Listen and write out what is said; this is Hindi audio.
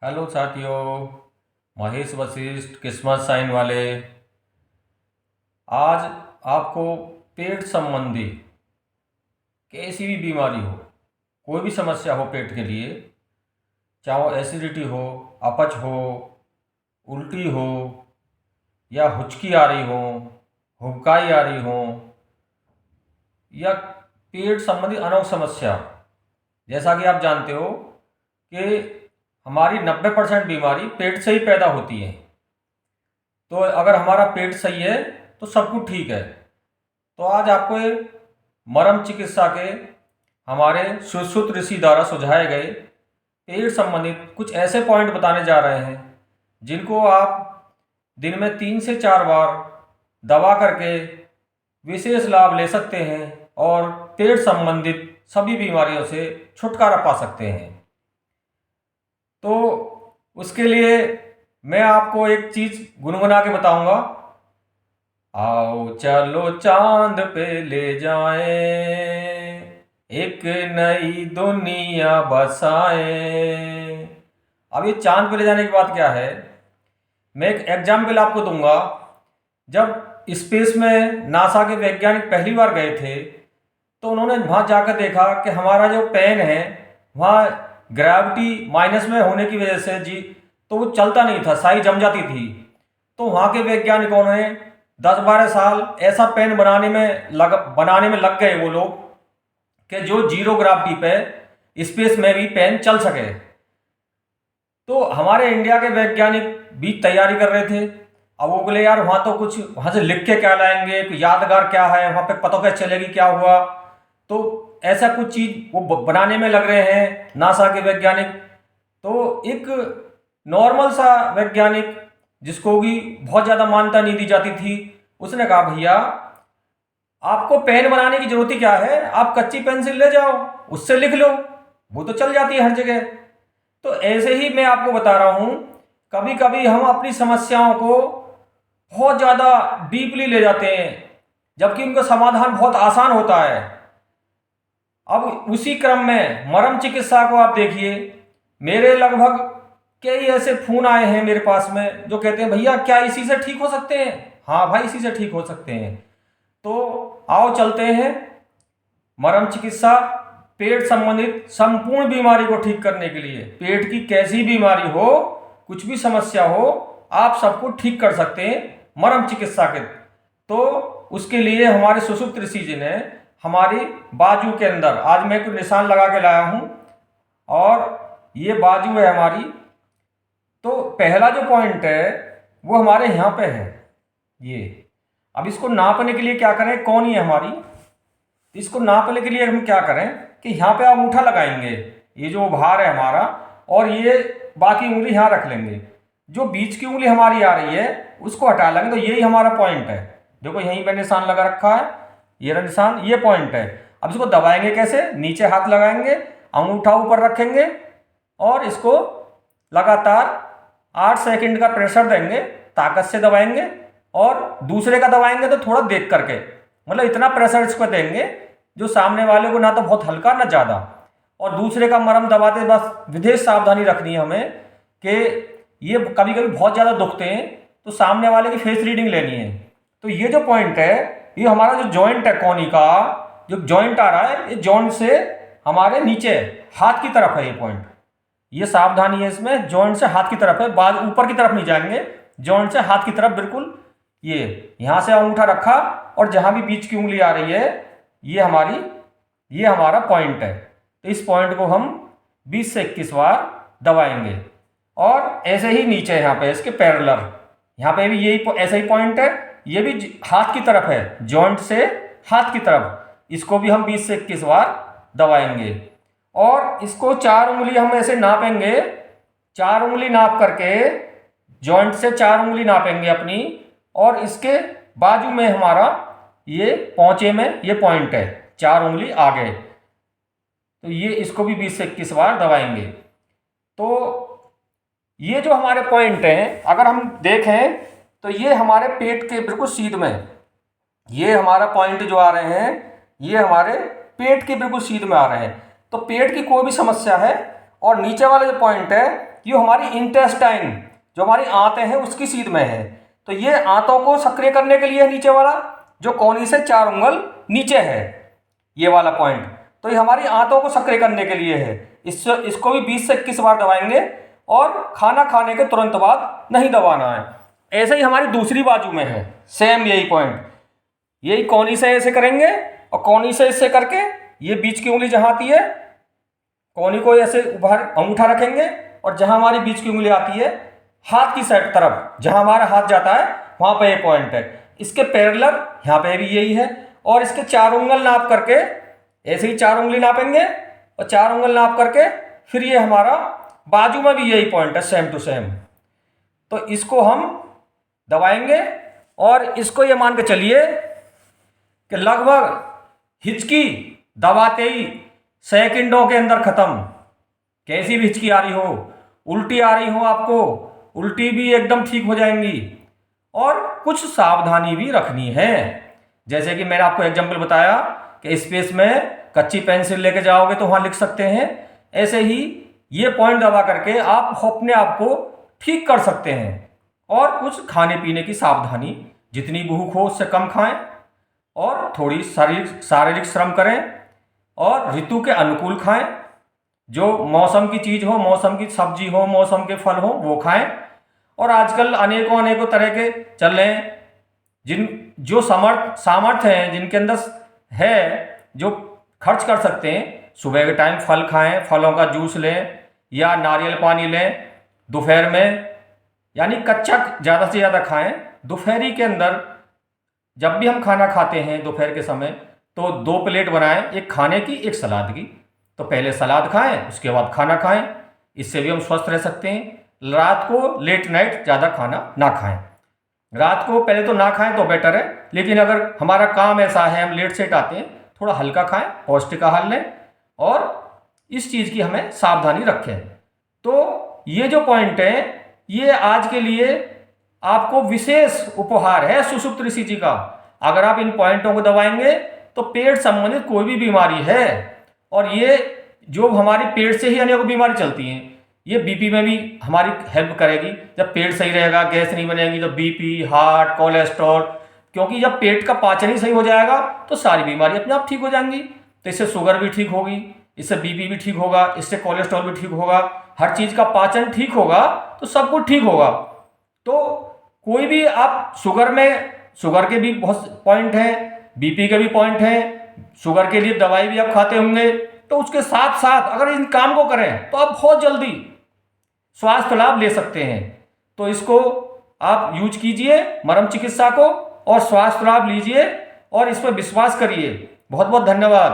हेलो साथियों। महेश वशिष्ठ किस्मत साइन वाले। आज आपको पेट संबंधी कैसी भी बीमारी हो, कोई भी समस्या हो पेट के लिए, चाहे वो एसिडिटी हो, अपच हो, उल्टी हो, या हुचकी आ रही हो, हुबकाई आ रही हो, या पेट संबंधी अनेक समस्या। जैसा कि आप जानते हो कि हमारी 90% बीमारी पेट से ही पैदा होती है। तो अगर हमारा पेट सही है तो सब कुछ ठीक है। तो आज आपको एक मरम चिकित्सा के हमारे सुश्रुत ऋषि द्वारा सुझाए गए पेट संबंधित कुछ ऐसे पॉइंट बताने जा रहे हैं जिनको आप दिन में 3 से 4 बार दबा करके विशेष लाभ ले सकते हैं और पेट संबंधित सभी बीमारियों से छुटकारा पा सकते हैं। तो उसके लिए मैं आपको एक चीज़ गुनगुना के बताऊंगा। आओ चलो चांद पे ले जाएं, एक नई दुनिया बसाएं। अब ये चांद पे ले जाने की बात क्या है, मैं एक एग्जाम्पल आपको दूंगा। जब स्पेस में नासा के वैज्ञानिक पहली बार गए थे तो उन्होंने वहाँ जाकर देखा कि हमारा जो पेन है वहाँ ग्रेविटी माइनस में होने की वजह से जी तो वो चलता नहीं था, साई जम जाती थी। तो वहाँ के वैज्ञानिकों ने 10-12 साल ऐसा पेन बनाने में लग गए वो लोग कि जो जीरो ग्रेविटी पे स्पेस में भी पेन चल सके। तो हमारे इंडिया के वैज्ञानिक भी तैयारी कर रहे थे। अब वो बोले यार वहाँ तो कुछ वहाँ से लिख के क्या लाएंगे, कोई यादगार क्या है वहाँ पे, पता कैसे चलेगी क्या हुआ। तो ऐसा कुछ चीज़ वो बनाने में लग रहे हैं नासा के वैज्ञानिक। तो एक नॉर्मल सा वैज्ञानिक जिसको भी बहुत ज़्यादा मान्यता नहीं दी जाती थी, उसने कहा भैया आपको पेन बनाने की जरूरत ही क्या है, आप कच्ची पेंसिल ले जाओ उससे लिख लो, वो तो चल जाती है हर जगह। तो ऐसे ही मैं आपको बता रहा हूँ, कभी कभी हम अपनी समस्याओं को बहुत ज़्यादा डीपली ले जाते हैं जबकि उनका समाधान बहुत आसान होता है। अब उसी क्रम में मरम चिकित्सा को आप देखिए, मेरे लगभग कई ऐसे फोन आए हैं मेरे पास में जो कहते हैं भैया क्या इसी से ठीक हो सकते हैं। हाँ भाई इसी से ठीक हो सकते हैं। तो आओ चलते हैं मरम चिकित्सा पेट संबंधित संपूर्ण बीमारी को ठीक करने के लिए। पेट की कैसी बीमारी हो, कुछ भी समस्या हो, आप सबको ठीक कर सकते हैं मरम चिकित्सा के। तो उसके लिए हमारे सुश्रुत ऋषि जी ने हमारी बाजू के अंदर आज मैं कुछ निशान लगा के लाया हूं और ये बाजू है हमारी। तो पहला जो पॉइंट है वो हमारे यहाँ पे है ये। अब इसको नापने के लिए क्या करें, कौन ही है हमारी, इसको नापने के लिए हम क्या करें कि यहाँ पे आप अंगूठा लगाएंगे, ये जो भार है हमारा, और ये बाकी उंगली यहाँ रख लेंगे। जो बीच की उंगली हमारी आ रही है उसको हटा लेंगे तो यही हमारा पॉइंट है। देखो यहीं पे निशान लगा रखा है, ये रहा निशान, ये पॉइंट है। अब इसको दबाएंगे कैसे, नीचे हाथ लगाएंगे, अंगूठा ऊपर रखेंगे और इसको लगातार 8 सेकंड का प्रेशर देंगे, ताकत से दबाएंगे। और दूसरे का दबाएंगे तो थोड़ा देख करके, मतलब इतना प्रेशर इसको देंगे जो सामने वाले को ना तो बहुत हल्का ना ज़्यादा। और दूसरे का मरम दबाते बस विशेष सावधानी रखनी है हमें कि ये कभी कभी बहुत ज़्यादा दुखते हैं तो सामने वाले की फेस रीडिंग लेनी है। तो ये जो पॉइंट है, ये हमारा जो जॉइंट है कोनी का जो जॉइंट आ रहा है, ये जॉइंट से हमारे नीचे हाथ की तरफ है ये पॉइंट। ये सावधानी है इसमें, जॉइंट से हाथ की तरफ है, बाद ऊपर की तरफ नहीं जाएंगे, जॉइंट से हाथ की तरफ बिल्कुल। ये यहां से अंगूठा रखा और जहां भी बीच की उंगली आ रही है ये हमारा पॉइंट है। तो इस पॉइंट को हम 20 से 21 बार दबाएंगे। और ऐसे ही नीचे यहाँ पे इसके पैरेलल यहाँ पे भी यही ऐसा ही पॉइंट है, ये भी हाथ की तरफ है, जॉइंट से हाथ की तरफ, इसको भी हम 20 से 21 बार दबाएंगे। और इसको 4 उंगली हम ऐसे नापेंगे, 4 उंगली नाप करके जॉइंट से 4 उंगली नापेंगे अपनी, और इसके बाजू में हमारा ये पहुंचे में ये पॉइंट है, 4 उंगली आगे। तो ये इसको भी 20 से 21 बार दबाएंगे। तो ये जो हमारे पॉइंट हैं अगर हम देखें तो ये हमारे पेट के बिल्कुल सीध में, ये हमारा पॉइंट जो आ रहे हैं ये हमारे पेट के बिल्कुल सीध में आ रहे हैं। तो पेट की कोई भी समस्या है और नीचे वाला जो पॉइंट है ये हमारी इंटेस्टाइन, जो हमारी आंतें हैं उसकी सीध में है। तो ये आंतों को सक्रिय करने के लिए नीचे वाला जो कोनी से 4 उंगल नीचे है ये वाला पॉइंट, तो ये हमारी आंतों को सक्रिय करने के लिए है। इसको भी 20 से 21 बार दबाएंगे और खाना खाने के तुरंत बाद नहीं दबाना है। ऐसे ही हमारी दूसरी बाजू में है सेम यही पॉइंट, यही कोनी से ऐसे करेंगे और कोनी से इससे करके ये बीच की उंगली जहाँ आती है कोनी को ऐसे उभार अंगूठा रखेंगे और जहाँ हमारी बीच की उंगली आती है हाथ की साइड तरफ जहाँ हमारा हाथ जाता है वहाँ पे ये पॉइंट है। इसके पैरेलल यहाँ पे भी यही है और इसके 4 उंगल नाप करके ऐसे ही 4 उंगली नापेंगे और 4 उंगल नाप करके फिर ये हमारा बाजू में भी यही पॉइंट है सेम टू सेम। तो इसको हम दबाएंगे और इसको ये मान के चलिए कि लगभग हिचकी दबाते ही सेकंडों के अंदर खत्म। कैसी भी हिचकी आ रही हो, उल्टी आ रही हो आपको, उल्टी भी एकदम ठीक हो जाएंगी। और कुछ सावधानी भी रखनी है, जैसे कि मैंने आपको एग्जाम्पल बताया कि स्पेस में कच्ची पेंसिल लेके जाओगे तो वहां लिख सकते हैं, ऐसे ही ये पॉइंट दबा करके आप अपने आप को ठीक कर सकते हैं। और कुछ खाने पीने की सावधानी, जितनी भूख हो उससे कम खाएं और थोड़ी शारीरिक श्रम करें और ऋतु के अनुकूल खाएं। जो मौसम की चीज़ हो, मौसम की सब्जी हो, मौसम के फल हो वो खाएं। और आजकल अनेकों तरह के चल रहे हैं, जो सामर्थ्य हैं जिनके अंदर है, जो खर्च कर सकते हैं, सुबह के टाइम फल खाएं, फलों का जूस लें या नारियल पानी लें। दोपहर में यानी कच्चा ज़्यादा से ज़्यादा खाएं। दोपहरी के अंदर जब भी हम खाना खाते हैं दोपहर के समय तो 2 प्लेट बनाएं, एक खाने की एक सलाद की। तो पहले सलाद खाएं उसके बाद खाना खाएं, इससे भी हम स्वस्थ रह सकते हैं। रात को लेट नाइट ज़्यादा खाना ना खाएं, रात को पहले तो ना खाएं तो बेटर है, लेकिन अगर हमारा काम ऐसा है हम लेट सेट आते हैं, थोड़ा हल्का खाएं, पौष्टिक आहार लें और इस चीज़ की हमें सावधानी रखें। तो ये जो पॉइंट है ये आज के लिए आपको विशेष उपहार है सुषुप्त ऋषि जी का। अगर आप इन पॉइंटों को दबाएंगे तो पेट संबंधित कोई भी बीमारी है, और ये जो हमारी पेट से ही अनेकों बीमारी चलती हैं, ये बीपी में भी हमारी हेल्प करेगी। जब पेट सही रहेगा, गैस नहीं बनेगी, तो बीपी, हार्ट, कोलेस्ट्रॉल, क्योंकि जब पेट का पाचन ही सही हो जाएगा तो सारी बीमारी अपने आप ठीक हो जाएंगी। तो इससे शुगर भी ठीक होगी, इससे बीपी भी ठीक होगा, इससे कोलेस्ट्रॉल भी ठीक होगा, हर चीज़ का पाचन ठीक होगा तो सब कुछ ठीक होगा। तो कोई भी आप शुगर के भी बहुत पॉइंट हैं, बीपी के भी पॉइंट हैं, शुगर के लिए दवाई भी आप खाते होंगे, तो उसके साथ साथ अगर इन काम को करें तो आप बहुत जल्दी स्वास्थ्य लाभ ले सकते हैं। तो इसको आप यूज कीजिए मरम चिकित्सा को और स्वास्थ्य लाभ लीजिए और इस पर विश्वास करिए। बहुत बहुत धन्यवाद।